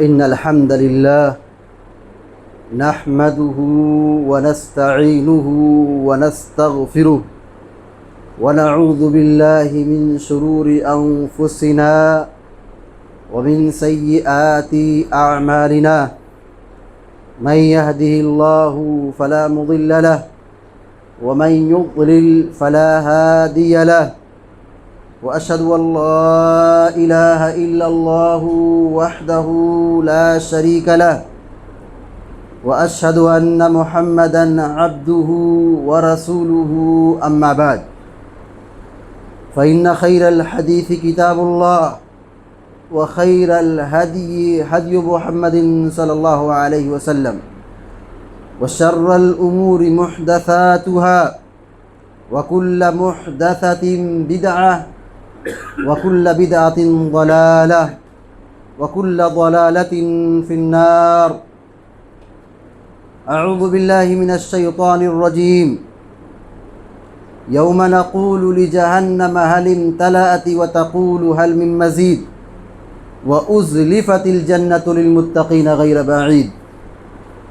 إن الحمد لله نحمده ونستعينه ونستغفره ونعوذ بالله من شرور أنفسنا ومن سيئات أعمالنا من يهده الله فلا مضل له ومن يضلل فلا هادي له وأشهد أن لا إله إلا الله وحده لا شريك له وأشهد أن محمدًا عبده ورسوله أما بعد فإن خير الحديث كتاب الله وخير الهدي هدي محمد صلى الله عليه وسلم وشر الأمور محدثاتها وكل محدثة بدعة وكل بدعة ضلالة وكل ضلالة في النار. أعوذ بالله من الشيطان الرجيم. يوم نقول لجهنم هل امتلأت وتقول هل من مزيد وأزلفت الجنة للمتقين غير بعيد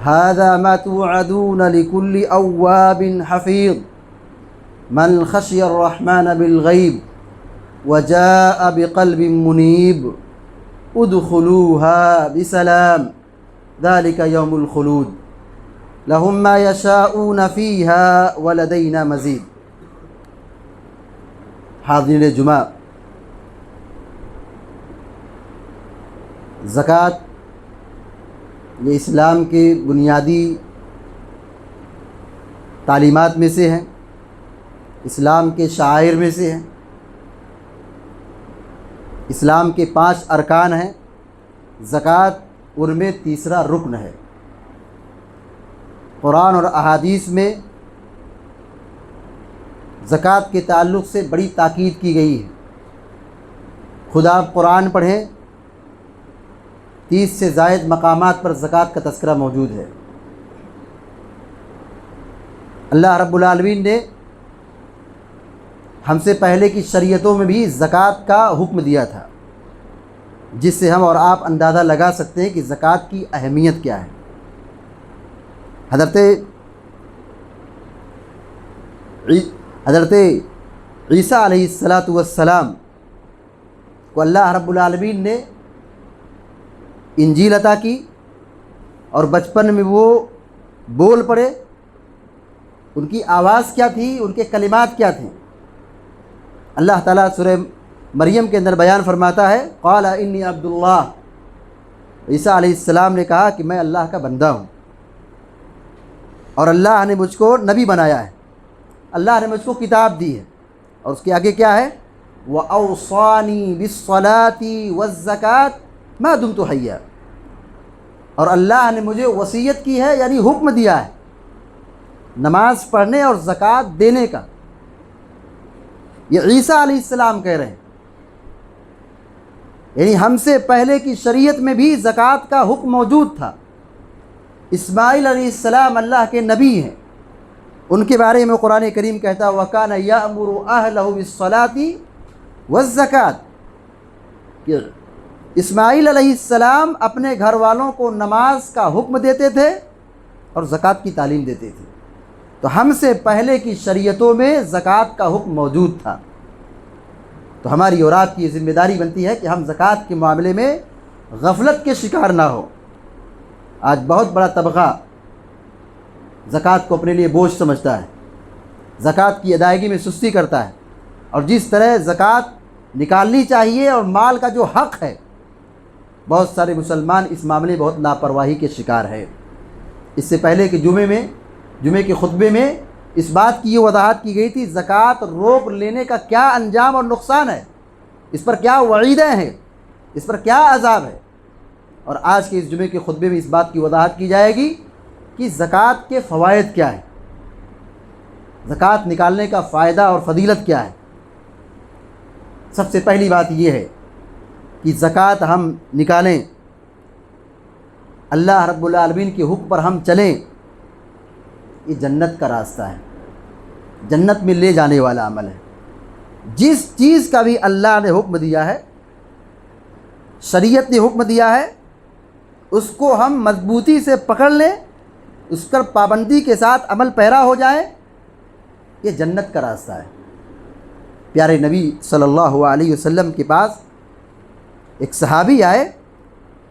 هذا ما توعدون لكل أواب حفيظ من خشي الرحمن بالغيب وجاء بقلب منيب ادخلوها بسلام ذلك يوم الخلود لهم ما يشاءون فيها ولدينا مزيد. حاضرین جمعہ، زکوٰۃ یہ اسلام کے بنیادی تعلیمات میں سے ہے، اسلام کے شعائر میں سے ہے، اسلام کے 5 ارکان ہیں، زکوٰۃ ان میں تیسرا رکن ہے۔ قرآن اور احادیث میں زکوٰۃ کے تعلق سے بڑی تاکید کی گئی ہے۔ خود آپ قرآن پڑھیں، 30 سے زائد مقامات پر زکوٰۃ کا تذکرہ موجود ہے۔ اللہ رب العالمین نے ہم سے پہلے کی شریعتوں میں بھی زکوٰۃ کا حکم دیا تھا، جس سے ہم اور آپ اندازہ لگا سکتے ہیں کہ زکوٰۃ کی اہمیت کیا ہے۔ حضرت عیسیٰ علیہ السلام کو اللہ رب العالمین نے انجیل عطا کی، اور بچپن میں وہ بول پڑے۔ ان کی آواز کیا تھی، ان کے کلمات کیا تھیں؟ اللہ تعالیٰ سورہ مریم کے اندر بیان فرماتا ہے، قال انی عبد اللہ۔ عیسیٰ علیہ السلام نے کہا کہ میں اللہ کا بندہ ہوں، اور اللہ نے مجھ کو نبی بنایا ہے، اللہ نے مجھ کو کتاب دی ہے۔ اور اس کے آگے کیا ہے؟ وَأَوْصَانِي بِالصَّلَاةِ وَالزَّكَاةِ مَا دُمْتُ حَيًّا۔ اور اللہ نے مجھے وصیت کی ہے، یعنی حکم دیا ہے نماز پڑھنے اور زکوٰۃ دینے کا۔ یہ عیسیٰ علیہ السلام کہہ رہے ہیں، یعنی ہم سے پہلے کی شریعت میں بھی زکوٰۃ کا حکم موجود تھا۔ اسماعیل علیہ السلام اللہ کے نبی ہیں، ان کے بارے میں قرآن کریم کہتا ہے وَكَانَ يَأْمُرُ أَهْلَهُ بِالصَّلَاةِ وَالزَّكَاةِ کہ اسماعیل علیہ السلام اپنے گھر والوں کو نماز کا حکم دیتے تھے اور زکوٰۃ کی تعلیم دیتے تھے۔ تو ہم سے پہلے کی شریعتوں میں زکوٰۃ کا حکم موجود تھا۔ تو ہماری اور آپ کی یہ ذمہ داری بنتی ہے کہ ہم زکوٰۃ کے معاملے میں غفلت کے شکار نہ ہو۔ آج بہت بڑا طبقہ زکوٰۃ کو اپنے لیے بوجھ سمجھتا ہے، زکوٰۃ کی ادائیگی میں سستی کرتا ہے، اور جس طرح زکوٰۃ نکالنی چاہیے اور مال کا جو حق ہے، بہت سارے مسلمان اس معاملے میں بہت لاپرواہی کے شکار ہے۔ اس سے پہلے کہ جمعے کے خطبے میں اس بات کی یہ وضاحت کی گئی تھی زکوٰۃ روک لینے کا کیا انجام اور نقصان ہے، اس پر کیا وعیدیں ہیں، اس پر کیا عذاب ہے۔ اور آج کے اس جمعے کے خطبے میں اس بات کی وضاحت کی جائے گی کہ زکوٰۃ کے فوائد کیا ہیں، زکوٰۃ نکالنے کا فائدہ اور فضیلت کیا ہے۔ سب سے پہلی بات یہ ہے کہ زکوٰۃ ہم نکالیں، اللہ رب العالمین کے حکم پر ہم چلیں، یہ جنت کا راستہ ہے، جنت میں لے جانے والا عمل ہے۔ جس چیز کا بھی اللہ نے حکم دیا ہے، شریعت نے حکم دیا ہے، اس کو ہم مضبوطی سے پکڑ لیں، اس پر پابندی کے ساتھ عمل پیرا ہو جائیں، یہ جنت کا راستہ ہے۔ پیارے نبی صلی اللہ علیہ وسلم کے پاس ایک صحابی آئے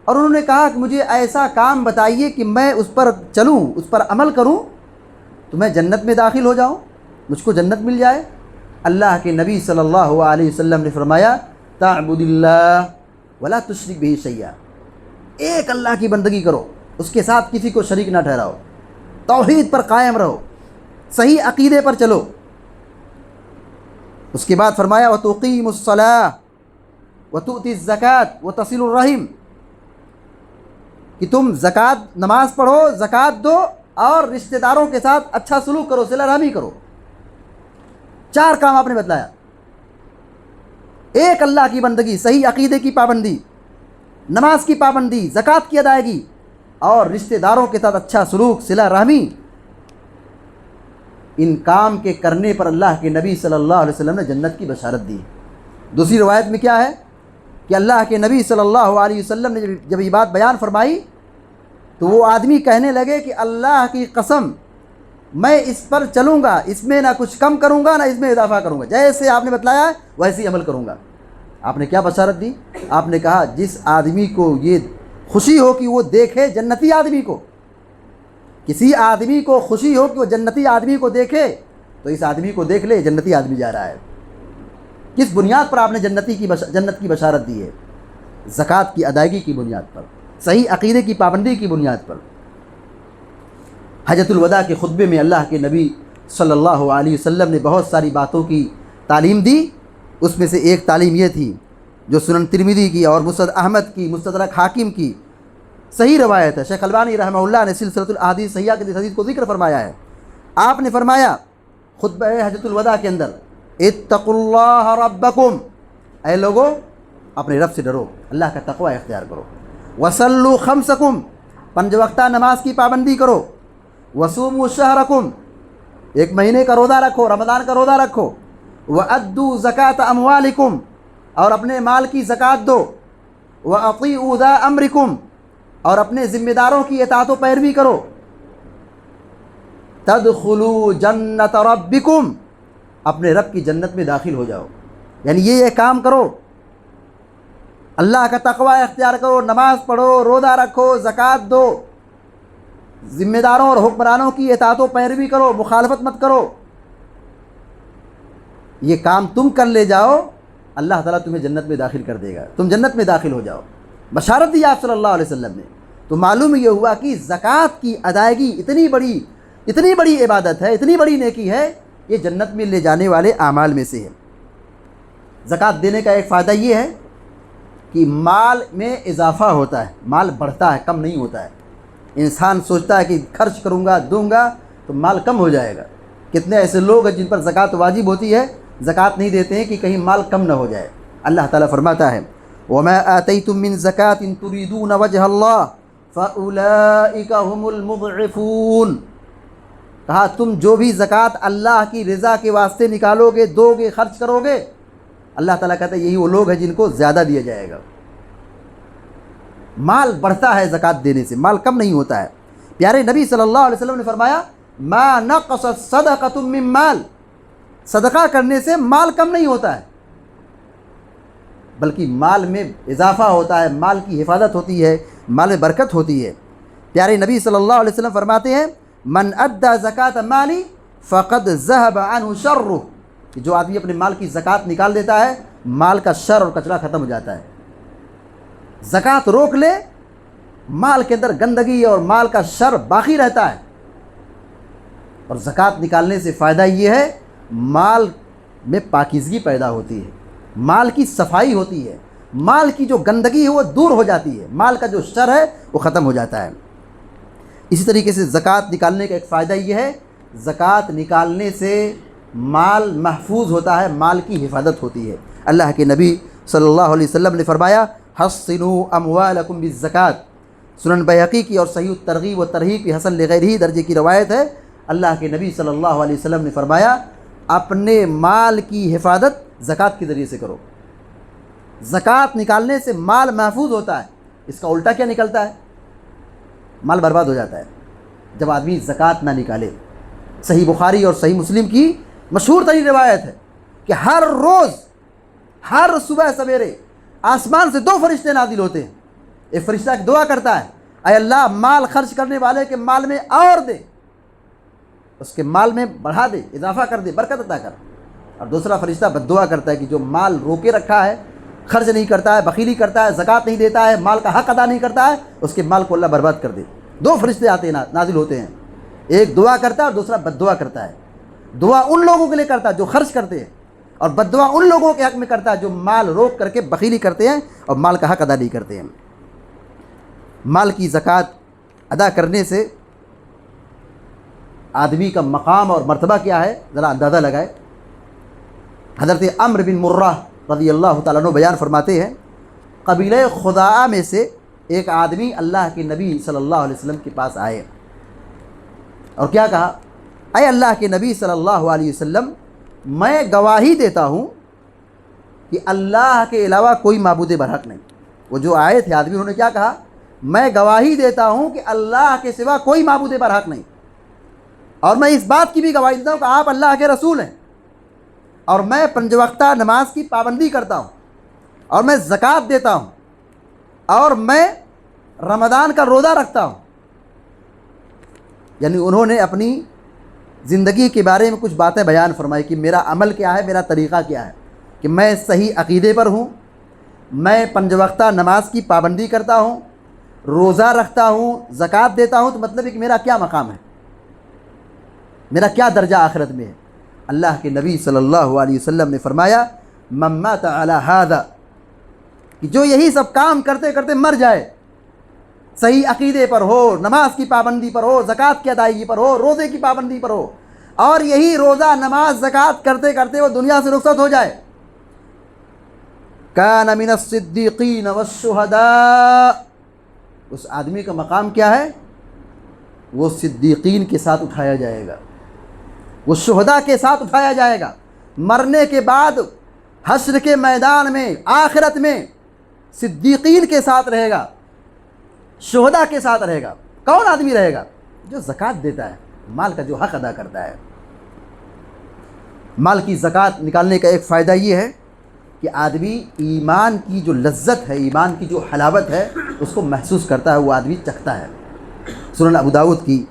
اور انہوں نے کہا کہ مجھے ایسا کام بتائیے کہ میں اس پر چلوں، اس پر عمل کروں تو میں جنت میں داخل ہو جاؤں، مجھ کو جنت مل جائے۔ اللہ کے نبی صلی اللہ علیہ وسلم نے فرمایا تعبد اللہ ولا تشرک بہ شیئا، ایک اللہ کی بندگی کرو، اس کے ساتھ کسی کو شریک نہ ٹھہراؤ، توحید پر قائم رہو، صحیح عقیدے پر چلو۔ اس کے بعد فرمایا وتقیم الصلاۃ وتؤتی الزکوٰۃ وتصل الرحم، کہ تم زکوٰۃ نماز پڑھو، زکوٰۃ دو اور رشتہ داروں کے ساتھ اچھا سلوک کرو، صلہ رحمی کرو۔ 4 کام آپ نے بتلایا، ایک اللہ کی بندگی، صحیح عقیدے کی پابندی، نماز کی پابندی، زکوٰۃ کی ادائیگی اور رشتہ داروں کے ساتھ اچھا سلوک، صلہ رحمی۔ ان کام کے کرنے پر اللہ کے نبی صلی اللہ علیہ وسلم نے جنت کی بشارت دی۔ دوسری روایت میں کیا ہے کہ اللہ کے نبی صلی اللہ علیہ وسلم نے جب یہ بات بیان فرمائی تو وہ آدمی کہنے لگے کہ اللہ کی قسم میں اس پر چلوں گا، اس میں نہ کچھ کم کروں گا نہ اس میں اضافہ کروں گا، جیسے آپ نے بتلایا ویسے ہی عمل کروں گا۔ آپ نے کیا بشارت دی؟ آپ نے کہا جس آدمی کو یہ خوشی ہو کہ وہ دیکھے جنتی آدمی کو، کسی آدمی کو خوشی ہو کہ وہ جنتی آدمی کو دیکھے تو اس آدمی کو دیکھ لے، جنتی آدمی جا رہا ہے۔ کس بنیاد پر آپ نے جنت کی بشارت دی ہے؟ زکوٰۃ کی ادائیگی کی بنیاد پر، صحیح عقیدے کی پابندی کی بنیاد پر۔ حجۃ الوداع کے خطبے میں اللہ کے نبی صلی اللہ علیہ وسلم نے بہت ساری باتوں کی تعلیم دی، اس میں سے ایک تعلیم یہ تھی جو سنن ترمذی کی اور مسند احمد کی، مستدرک حاکم کی صحیح روایت ہے، شیخ البانی رحمہ اللہ نے سلسلۃ الاحادیث صحیحہ کے حدیث کو ذکر فرمایا ہے۔ آپ نے فرمایا خطبہ حجۃ الوداع کے اندر اتقوا اللہ ربکم، اے لوگو اپنے رب سے ڈرو، اللہ کا تقوی اختیار کرو، وصلوا خمسکم، 5 وقتہ نماز کی پابندی کرو، وصوموا شہرکم، 1 مہینے کا روزہ رکھو، رمضان کا روزہ رکھو، وأدوا زکاۃ اموالکم، اور اپنے مال کی زکوٰۃ دو، وأطیعوا ذا امرکم، اور اپنے ذمہ داروں کی اطاعت و پیروی کرو، تدخلوا جنت ربکم، اپنے رب کی جنت میں داخل ہو جاؤ۔ یعنی یہ کام کرو، اللہ کا تقوی اختیار کرو، نماز پڑھو، روزہ رکھو، زکوٰۃ دو، ذمہ داروں اور حکمرانوں کی اطاعت و پیروی کرو، مخالفت مت کرو۔ یہ کام تم کر لے جاؤ، اللہ تعالیٰ تمہیں جنت میں داخل کر دے گا، تم جنت میں داخل ہو جاؤ۔ بشارت دی آپ صلی اللہ علیہ وسلم نے۔ تو معلوم یہ ہوا کہ زکوٰۃ کی ادائیگی اتنی بڑی عبادت ہے، اتنی بڑی نیکی ہے، یہ جنت میں لے جانے والے اعمال میں سے ہے۔ زکوٰۃ دینے کا ایک فائدہ یہ ہے کہ مال میں اضافہ ہوتا ہے، مال بڑھتا ہے، کم نہیں ہوتا ہے۔ انسان سوچتا ہے کہ خرچ کروں گا، دوں گا تو مال کم ہو جائے گا۔ کتنے ایسے لوگ ہیں جن پر زکوٰۃ واجب ہوتی ہے، زکوٰۃ نہیں دیتے ہیں کہ کہیں مال کم نہ ہو جائے۔ اللہ تعالیٰ فرماتا ہے وَمَا آتَيْتُم مِّن زَكَاةٍ تُرِيدُونَ وَجْهَ اللَّهِ فَأُولَٰئِكَ هُمُ الْمُضْعِفُونَ، کہا تم جو بھی زکوٰۃ اللہ کی رضا کے واسطے نکالو گے، دو گے، خرچ کرو گے، اللہ تعالیٰ کہتا ہے یہی وہ لوگ ہیں جن کو زیادہ دیا جائے گا۔ مال بڑھتا ہے زکوٰۃ دینے سے، مال کم نہیں ہوتا ہے۔ پیارے نبی صلی اللہ علیہ وسلم نے فرمایا ما نقصت صدقۃ من مال، صدقہ کرنے سے مال کم نہیں ہوتا ہے بلکہ مال میں اضافہ ہوتا ہے، مال کی حفاظت ہوتی ہے، مال میں برکت ہوتی ہے۔ پیارے نبی صلی اللہ علیہ وسلم فرماتے ہیں من ادى زکاۃ مالی فقد ذهب عنه شرہ، کہ جو آدمی اپنے مال کی زکوٰۃ نکال دیتا ہے، مال کا شر اور کچرا ختم ہو جاتا ہے۔ زکوٰۃ روک لے، مال کے اندر گندگی اور مال کا شر باقی رہتا ہے۔ اور زکوٰۃ نکالنے سے فائدہ یہ ہے مال میں پاکیزگی پیدا ہوتی ہے، مال کی صفائی ہوتی ہے، مال کی جو گندگی ہے وہ دور ہو جاتی ہے، مال کا جو شر ہے وہ ختم ہو جاتا ہے۔ اسی طریقے سے زکوٰۃ نکالنے کا ایک فائدہ یہ ہے زکوٰۃ نکالنے سے مال محفوظ ہوتا ہے، مال کی حفاظت ہوتی ہے۔ اللہ کے نبی صلی اللہ علیہ وسلم نے فرمایا حصنوا اموالکم بالزکوٰۃ، سنن بیہقی کی اور صحیح الترغیب و ترہیب کی حسن لغیرہ درجے کی روایت ہے۔ اللہ کے نبی صلی اللہ علیہ وسلم نے فرمایا اپنے مال کی حفاظت زکوٰۃ کے ذریعے سے کرو۔ زکوٰۃ نکالنے سے مال محفوظ ہوتا ہے۔ اس کا الٹا کیا نکلتا ہے مال برباد ہو جاتا ہے جب آدمی زکوٰۃ نہ نکالے۔ صحیح بخاری اور صحیح مسلم کی مشہور ترین روایت ہے کہ ہر روز ہر صبح سویرے آسمان سے 2 فرشتے نازل ہوتے ہیں۔ ایک فرشتہ دعا کرتا ہے، اے اللہ مال خرچ کرنے والے کے مال میں اور دے، اس کے مال میں بڑھا دے، اضافہ کر دے، برکت عطا کر۔ اور دوسرا فرشتہ بد دعا کرتا ہے کہ جو مال روکے رکھا ہے، خرچ نہیں کرتا ہے، بخیلی کرتا ہے، زکوٰۃ نہیں دیتا ہے، مال کا حق ادا نہیں کرتا ہے، اس کے مال کو اللہ برباد کر دے۔ 2 فرشتے آتے ہیں، نازل ہوتے ہیں، ایک دعا کرتا ہے اور دوسرا بد دعا کرتا ہے۔ دعا ان لوگوں کے لیے کرتا ہے جو خرچ کرتے ہیں، اور بد دعا ان لوگوں کے حق میں کرتا ہے جو مال روک کر کے بخیلی کرتے ہیں اور مال کا حق ادا نہیں کرتے ہیں۔ مال کی زکوٰۃ ادا کرنے سے آدمی کا مقام اور مرتبہ کیا ہے ذرا اندازہ لگائے۔ حضرت عمرو بن مرہ رضی اللہ تعالیٰ عنہ بیان فرماتے ہیں، قبیلہ خزاعہ میں سے ایک آدمی اللہ کے نبی صلی اللہ علیہ وسلم کے پاس آئے اور کیا کہا، اے اللہ کے نبی صلی اللہ علیہ وسلم، میں گواہی دیتا ہوں کہ اللہ کے علاوہ کوئی معبود برحق نہیں۔ وہ جو آئے تھے آدمی، انہوں نے کیا کہا، میں گواہی دیتا ہوں کہ اللہ کے سوا کوئی معبود برحق نہیں، اور میں اس بات کی بھی گواہی دیتا ہوں کہ آپ اللہ کے رسول ہیں، اور میں 5 وقتہ نماز کی پابندی کرتا ہوں، اور میں زکوٰۃ دیتا ہوں، اور میں رمضان کا روزہ رکھتا ہوں۔ یعنی انہوں نے اپنی زندگی کے بارے میں کچھ باتیں بیان فرمائی کہ میرا عمل کیا ہے، میرا طریقہ کیا ہے، کہ میں صحیح عقیدے پر ہوں، میں 5 وقتہ نماز کی پابندی کرتا ہوں، روزہ رکھتا ہوں، زکوٰۃ دیتا ہوں۔ تو مطلب ہے کہ میرا کیا مقام ہے، میرا کیا درجہ آخرت میں ہے۔ اللہ کے نبی صلی اللہ علیہ وسلم نے فرمایا، من مات علی ھذا، کہ جو یہی سب کام کرتے کرتے مر جائے، صحیح عقیدے پر ہو، نماز کی پابندی پر ہو، زکوٰۃ کی ادائیگی پر ہو، روزے کی پابندی پر ہو، اور یہی روزہ نماز زکوٰۃ کرتے کرتے وہ دنیا سے رخصت ہو جائے، کان من الصدیقین والشہداء، اس آدمی کا مقام کیا ہے، وہ صدیقین کے ساتھ اٹھایا جائے گا، وہ شہداء کے ساتھ اٹھایا جائے گا۔ مرنے کے بعد حشر کے میدان میں آخرت میں صدیقین کے ساتھ رہے گا، شہداء کے ساتھ رہے گا۔ کون آدمی رہے گا؟ جو زکوٰۃ دیتا ہے، مال کا جو حق ادا کرتا ہے۔ مال کی زکوٰۃ نکالنے کا ایک فائدہ یہ ہے کہ آدمی ایمان کی جو لذت ہے، ایمان کی جو حلاوت ہے، اس کو محسوس کرتا ہے، وہ آدمی چکھتا ہے۔ سنن ابو داؤد کی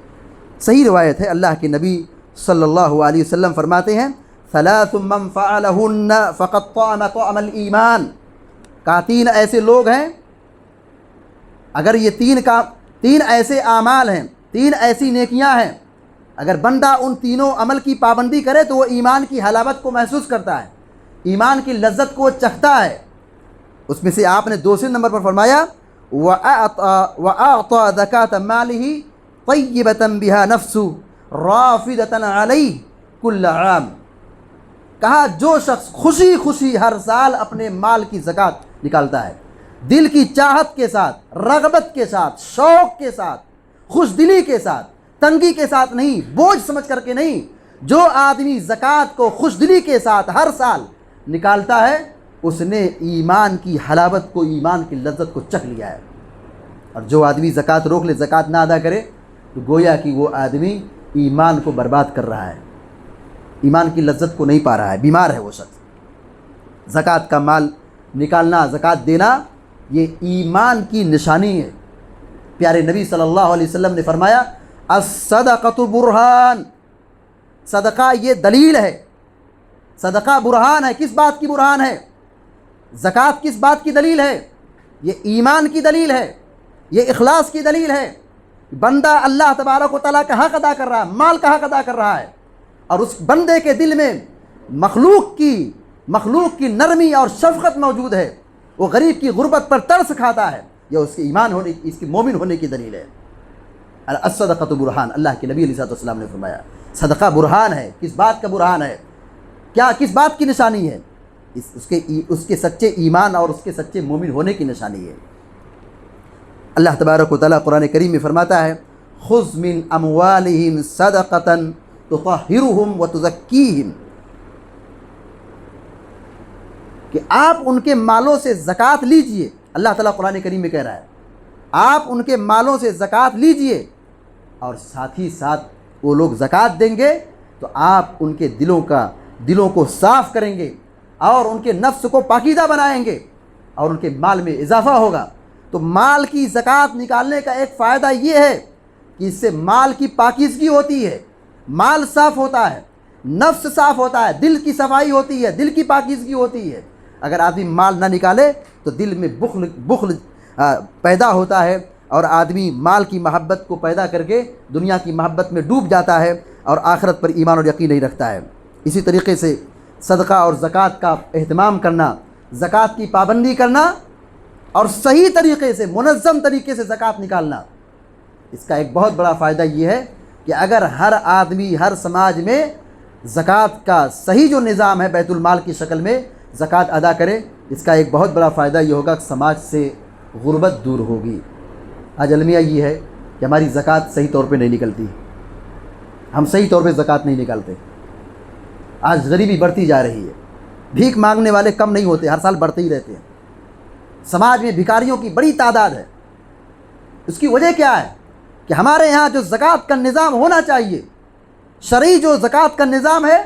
صحیح روایت ہے، اللہ کے نبی صلی اللہ علیہ وسلم فرماتے ہیں، ثلاث من فعلہن فقد طعم طعم الایمان، کہا 3 ایسے لوگ ہیں، اگر یہ 3 ایسے اعمال ہیں، 3 ایسی نیکیاں ہیں، اگر بندہ ان تینوں عمل کی پابندی کرے تو وہ ایمان کی حلاوت کو محسوس کرتا ہے، ایمان کی لذت کو چکھتا ہے۔ اس میں سے آپ نے دوسرے نمبر پر فرمایا، وَأَعْطَى زَكَاةَ مَالِهِ طَيِّبَةً بِهَا نَفْسُهُ رَافِدَةً عَلَيْهِ كُلَّ عَامٍ، کہا جو شخص خوشی خوشی ہر سال اپنے مال کی زکوٰۃ نکالتا ہے، دل کی چاہت کے ساتھ، رغبت کے ساتھ، شوق کے ساتھ، خوش دلی کے ساتھ، تنگی کے ساتھ نہیں، بوجھ سمجھ کر کے نہیں، جو آدمی زکوٰۃ کو خوش دلی کے ساتھ ہر سال نکالتا ہے، اس نے ایمان کی حلاوت کو، ایمان کی لذت کو چکھ لیا ہے۔ اور جو آدمی زکوٰۃ روک لے، زکوٰۃ نہ ادا کرے، تو گویا کہ وہ آدمی ایمان کو برباد کر رہا ہے، ایمان کی لذت کو نہیں پا رہا ہے، بیمار ہے وہ شخص۔ زکوٰۃ کا مال نکالنا، زکوٰۃ دینا، یہ ایمان کی نشانی ہے۔ پیارے نبی صلی اللہ علیہ وسلم نے فرمایا، الصدقۃ برہان، صدقہ یہ دلیل ہے، صدقہ برہان ہے۔ کس بات کی برہان ہے؟ زکوٰۃ کس بات کی دلیل ہے؟ یہ ایمان کی دلیل ہے، یہ اخلاص کی دلیل ہے۔ بندہ اللہ تبارک و تعالیٰ کا حق ادا کر رہا ہے، مال کا حق ادا کر رہا ہے، اور اس بندے کے دل میں مخلوق کی نرمی اور شفقت موجود ہے، وہ غریب کی غربت پر ترس کھاتا ہے، یہ اس کے ایمان ہونے، اس کے مومن ہونے کی دلیل ہے۔ الصدقۃ برہان، اللہ کے نبی علیہ السلام نے فرمایا صدقہ برہان ہے۔ کس بات کا برہان ہے؟ کیا کس بات کی نشانی ہے؟ اس کے سچے ایمان اور اس کے سچے مومن ہونے کی نشانی ہے۔ اللہ تبارک و تعالیٰ قرآن کریم میں فرماتا ہے، خذ من اموالہم صدقۃ تطہرہم وتزکیہم، کہ آپ ان کے مالوں سے زکوٰۃ لیجئے۔ اللہ تعالیٰ قرآن کریم میں کہہ رہا ہے آپ ان کے مالوں سے زکوٰۃ لیجئے اور ساتھ ہی ساتھ وہ لوگ زکوٰۃ دیں گے تو آپ ان کے دلوں کو صاف کریں گے اور ان کے نفس کو پاکیزہ بنائیں گے اور ان کے مال میں اضافہ ہوگا۔ تو مال کی زکوٰۃ نکالنے کا ایک فائدہ یہ ہے کہ اس سے مال کی پاکیزگی ہوتی ہے، مال صاف ہوتا ہے، نفس صاف ہوتا ہے، دل کی صفائی ہوتی ہے، دل کی پاکیزگی ہوتی ہے۔ اگر آدمی مال نہ نکالے تو دل میں بخل پیدا ہوتا ہے اور آدمی مال کی محبت کو پیدا کر کے دنیا کی محبت میں ڈوب جاتا ہے اور آخرت پر ایمان اور یقین نہیں رکھتا ہے۔ اسی طریقے سے صدقہ اور زکوٰۃ کا اہتمام کرنا، زکوٰۃ کی پابندی کرنا اور صحیح طریقے سے منظم طریقے سے زکوٰۃ نکالنا، اس کا ایک بہت بڑا فائدہ یہ ہے کہ اگر ہر آدمی ہر سماج میں زکوٰۃ کا صحیح جو نظام ہے بیت المال کی شکل میں زکوٰۃ ادا کرے، اس کا ایک بہت بڑا فائدہ یہ ہوگا کہ سماج سے غربت دور ہوگی۔ آج المیہ یہ ہے کہ ہماری زکوٰۃ صحیح طور پہ نہیں نکلتی، ہم صحیح طور پہ زکوٰۃ نہیں نکالتے۔ آج غریبی بڑھتی جا رہی ہے، بھیک مانگنے والے کم نہیں ہوتے، ہر سال بڑھتے ہی رہتے ہیں۔ سماج میں بھکاریوں کی بڑی تعداد ہے۔ اس کی وجہ کیا ہے کہ ہمارے یہاں جو زکوٰۃ کا نظام ہونا چاہیے، شرعی جو زکوٰۃ کا نظام ہے،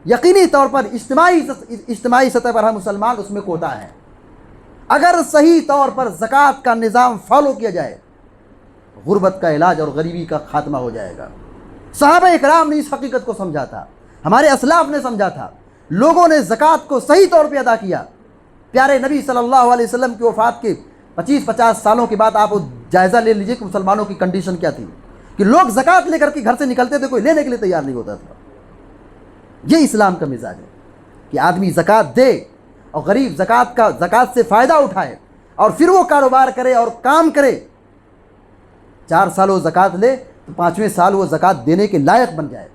یقینی طور پر اجتماعی سطح پر ہم مسلمان اس میں کوتا ہیں۔ اگر صحیح طور پر زکوٰۃ کا نظام فالو کیا جائے، غربت کا علاج اور غریبی کا خاتمہ ہو جائے گا۔ صحابہ اکرام نے اس حقیقت کو سمجھا تھا، ہمارے اسلاف نے سمجھا تھا، لوگوں نے زکوٰۃ کو صحیح طور پہ ادا کیا۔ پیارے نبی صلی اللہ علیہ وسلم کی وفات کے 25-50 سالوں کے بعد آپ جائزہ لے لیجئے کہ مسلمانوں کی کنڈیشن کیا تھی، کہ لوگ زکوٰۃ لے کر کے گھر سے نکلتے تھے، کوئی لینے کے لیے تیار نہیں ہوتا تھا۔ یہ اسلام کا مزاج ہے کہ آدمی زکوٰۃ دے اور غریب زکوٰۃ سے فائدہ اٹھائے اور پھر وہ کاروبار کرے اور کام کرے۔ 4 سال وہ زکوٰۃ لے تو 5ویں سال وہ زکوٰۃ دینے کے لائق بن جائے۔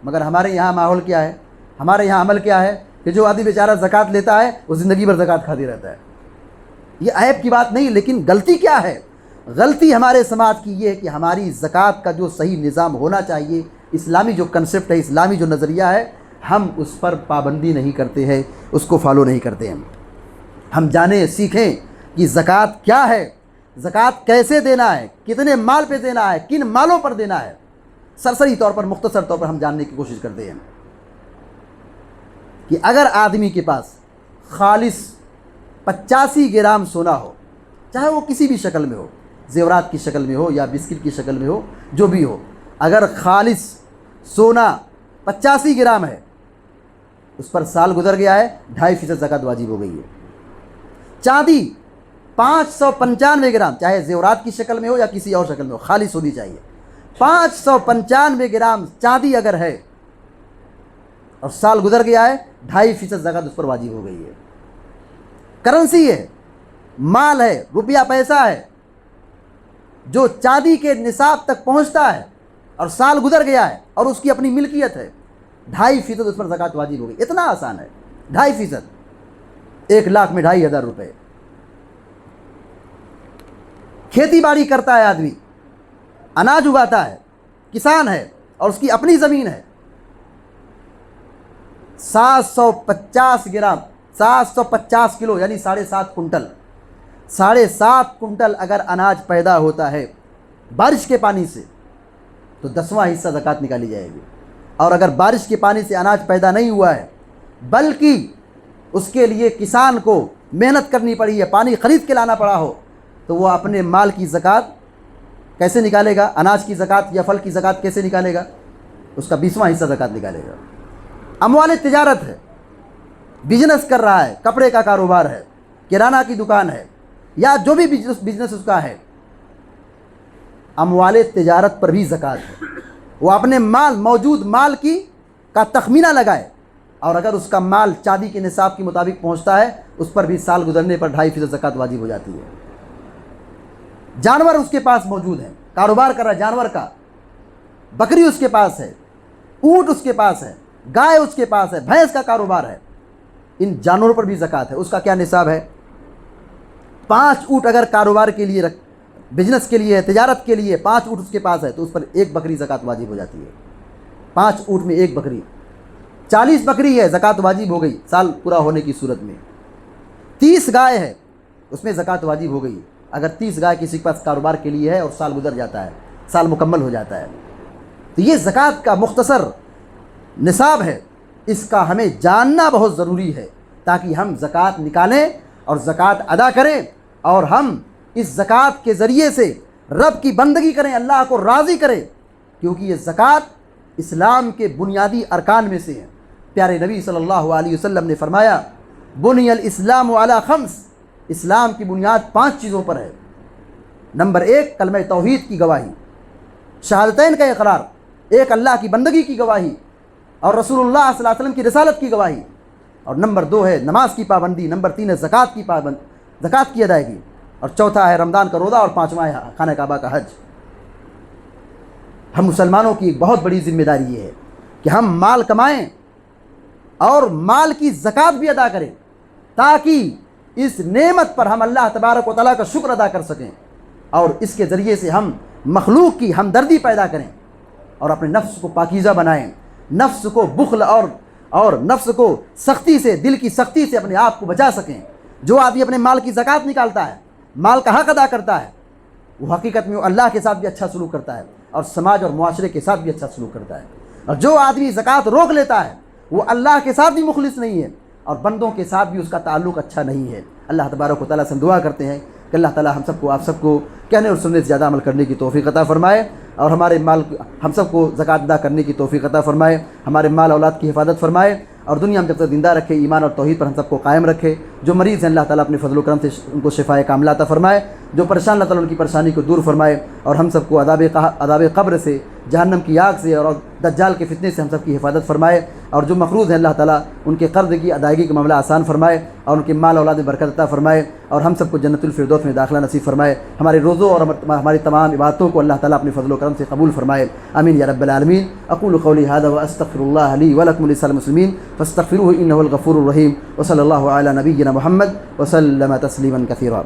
مگر ہمارے یہاں ماحول کیا ہے، ہمارے یہاں عمل کیا ہے کہ جو آدمی بیچارہ زکوٰۃ لیتا ہے وہ زندگی بھر زکوٰۃ کھاتے رہتا ہے۔ یہ عیب کی بات نہیں، لیکن غلطی کیا ہے؟ غلطی ہمارے سماج کی یہ ہے کہ ہماری زکوٰۃ کا جو صحیح نظام ہونا چاہیے، اسلامی جو کنسپٹ ہے، اسلامی جو نظریہ ہے، ہم اس پر پابندی نہیں کرتے ہیں، اس کو فالو نہیں کرتے ہیں۔ ہم جانیں سیکھیں کہ زکوٰۃ کیا ہے، زکوٰۃ کیسے دینا ہے، کتنے مال پہ دینا ہے، کن مالوں پر دینا ہے، سرسری طور پر مختصر طور پر ہم جاننے کی کوشش کرتے ہیں کہ اگر آدمی کے پاس خالص 85 گرام سونا ہو، چاہے وہ کسی بھی شکل میں ہو، زیورات کی شکل میں ہو یا بسکٹ کی شکل میں ہو، جو بھی ہو، اگر خالص سونا 85 گرام ہے، اس پر سال گزر گیا ہے، 2.5% زکوٰۃ واجب ہو گئی ہے۔ چاندی 595 گرام، چاہے زیورات کی شکل میں ہو یا کسی اور شکل میں ہو، خالص ہونی چاہیے۔ 595 گرام چاندی اگر ہے اور سال گزر گیا ہے، 2.5% زکوٰۃ اس پر واجب ہو گئی ہے۔ کرنسی ہے، مال ہے، روپیہ پیسہ ہے، جو چاندی کے نصاب تک پہنچتا ہے اور سال گزر گیا ہے اور اس کی اپنی ملکیت ہے، 2.5% اس پر زکوٰۃ واجب ہو گئی۔ اتنا آسان ہے، 2.5%، 1 لاکھ میں 2,500 روپے۔ کھیتی باڑی کرتا ہے آدمی، اناج اگاتا ہے، کسان ہے اور اس کی اپنی زمین ہے، 750 گرام، 750 کلو یعنی 7.5 کنٹل، 7.5 کنٹل اگر اناج پیدا ہوتا ہے بارش کے پانی سے تو 10واں حصہ زکوٰۃ نکالی جائے گی۔ اور اگر بارش کے پانی سے اناج پیدا نہیں ہوا ہے بلکہ اس کے لیے کسان کو محنت کرنی پڑی ہے، پانی خرید کے لانا پڑا ہو، تو وہ اپنے مال کی زکوٰۃ کیسے نکالے گا؟ اناج کی زکوٰۃ یا پھل کی زکوٰۃ کیسے نکالے گا؟ اس کا 20واں حصہ زکوٰۃ نکالے گا۔ اموال تجارت ہے، بزنس کر رہا ہے، کپڑے کا کاروبار ہے، کرانہ کی دکان ہے یا جو بھی بزنس اس کا ہے، اموال تجارت پر بھی زکوٰۃ ہے۔ وہ اپنے موجود مال کا تخمینہ لگائے اور اگر اس کا مال چاندی کے نصاب کے مطابق پہنچتا ہے، اس پر بھی سال گزرنے پر 2.5% زکوٰۃ واجب ہو جاتی ہے۔ جانور اس کے پاس موجود ہیں، کاروبار کر رہا ہے جانور کا، بکری اس کے پاس ہے، اونٹ اس کے پاس ہے، گائے اس کے پاس ہے، بھینس کا کاروبار ہے، ان جانوروں پر بھی زکوٰۃ ہے۔ اس کا کیا نصاب ہے؟ 5 اونٹ اگر کاروبار کے لیے بزنس کے لیے، تجارت کے لیے 5 اونٹ اس کے پاس ہے تو اس پر 1 بکری زکوٰۃ واجب ہو جاتی ہے۔ 5 اونٹ میں 1 بکری، 40 بکری ہے، زکوٰۃ واجب ہو گئی سال پورا ہونے کی صورت میں۔ 30 گائے ہے، اس میں زکوٰۃ واجب ہو گئی۔ اگر 30 گائے کسی کے پاس کاروبار کے لیے ہے اور سال گزر جاتا ہے، سال مکمل ہو جاتا ہے. تو یہ زکوٰۃ کا مختصر نصاب ہے، اس کا ہمیں جاننا بہت ضروری ہے تاکہ ہم زکوٰۃ نکالیں اور زکوٰۃ ادا کریں، اور ہم اس زکوٰۃ کے ذریعے سے رب کی بندگی کریں، اللہ کو راضی کریں، کیونکہ یہ زکوٰۃ اسلام کے بنیادی ارکان میں سے ہے. پیارے نبی صلی اللہ علیہ وسلم نے فرمایا بنی الاسلام علی خمس، اسلام کی بنیاد 5 چیزوں پر ہے. نمبر 1 کلمہ توحید کی گواہی، شہادتین کا اقرار، ایک اللہ کی بندگی کی گواہی اور رسول اللہ صلی اللہ علیہ وسلم کی رسالت کی گواہی. اور نمبر 2 ہے نماز کی پابندی، نمبر 3 ہے زکوٰۃ کی ادائیگی، اور چوتھا ہے رمضان کا روزہ، اور 5واں ہے خانہ کعبہ کا حج. ہم مسلمانوں کی ایک بہت بڑی ذمہ داری یہ ہے کہ ہم مال کمائیں اور مال کی زکوٰۃ بھی ادا کریں تاکہ اس نعمت پر ہم اللہ تبارک و تعالیٰ کا شکر ادا کر سکیں، اور اس کے ذریعے سے ہم مخلوق کی ہمدردی پیدا کریں اور اپنے نفس کو پاکیزہ بنائیں، نفس کو بخل اور نفس کو سختی سے، دل کی سختی سے اپنے آپ کو بچا سکیں. جو آدمی اپنے مال کی زکوٰۃ نکالتا ہے، مال کا حق ادا کرتا ہے، وہ حقیقت میں اللہ کے ساتھ بھی اچھا سلوک کرتا ہے اور سماج اور معاشرے کے ساتھ بھی اچھا سلوک کرتا ہے. اور جو آدمی زکوٰۃ روک لیتا ہے وہ اللہ کے ساتھ بھی مخلص نہیں ہے اور بندوں کے ساتھ بھی اس کا تعلق اچھا نہیں ہے. اللہ تبارک و تعالیٰ سے دعا کرتے ہیں کہ اللہ تعالیٰ ہم سب کو، آپ سب کو کہنے اور سننے سے زیادہ عمل کرنے کی توفیق عطا فرمائے، اور ہمارے مال، ہم سب کو زکوٰۃ ادا کرنے کی توفیق عطا فرمائے، ہمارے مال اولاد کی حفاظت فرمائے، اور دنیا میں جب تک زندہ رکھے، ایمان اور توحید پر ہم سب کو قائم رکھے. جو مریض ہیں اللہ تعالیٰ اپنے فضل و کرم سے ان کو شفائے کاملہ عطا فرمائے، جو پریشان اللہ تعالیٰ ان کی پریشانی کو دور فرمائے، اور ہم سب کو عذاب قبر سے، جہنم کی آگ سے اور دجال کے فتنے سے ہم سب کی حفاظت فرمائے، اور جو مقروض ہیں اللہ تعالیٰ ان کے قرض کی ادائیگی کا معاملہ آسان فرمائے، اور ان کے مال اولاد میں برکت عطا فرمائے، اور ہم سب کو جنت الفردوس میں داخلہ نصیب فرمائے. ہمارے روزوں اور ہماری تمام عبادتوں کو اللہ تعالیٰ اپنے فضل و کرم سے قبول فرمائے. آمین یا رب العالمین. اقول قولی هذا واستغفر الله لي ولكم ولسائر المسلمين فاستغفروه انه الغفور الرحيم. وصلى الله على نبينا محمد وسلم تسليما كثيرا.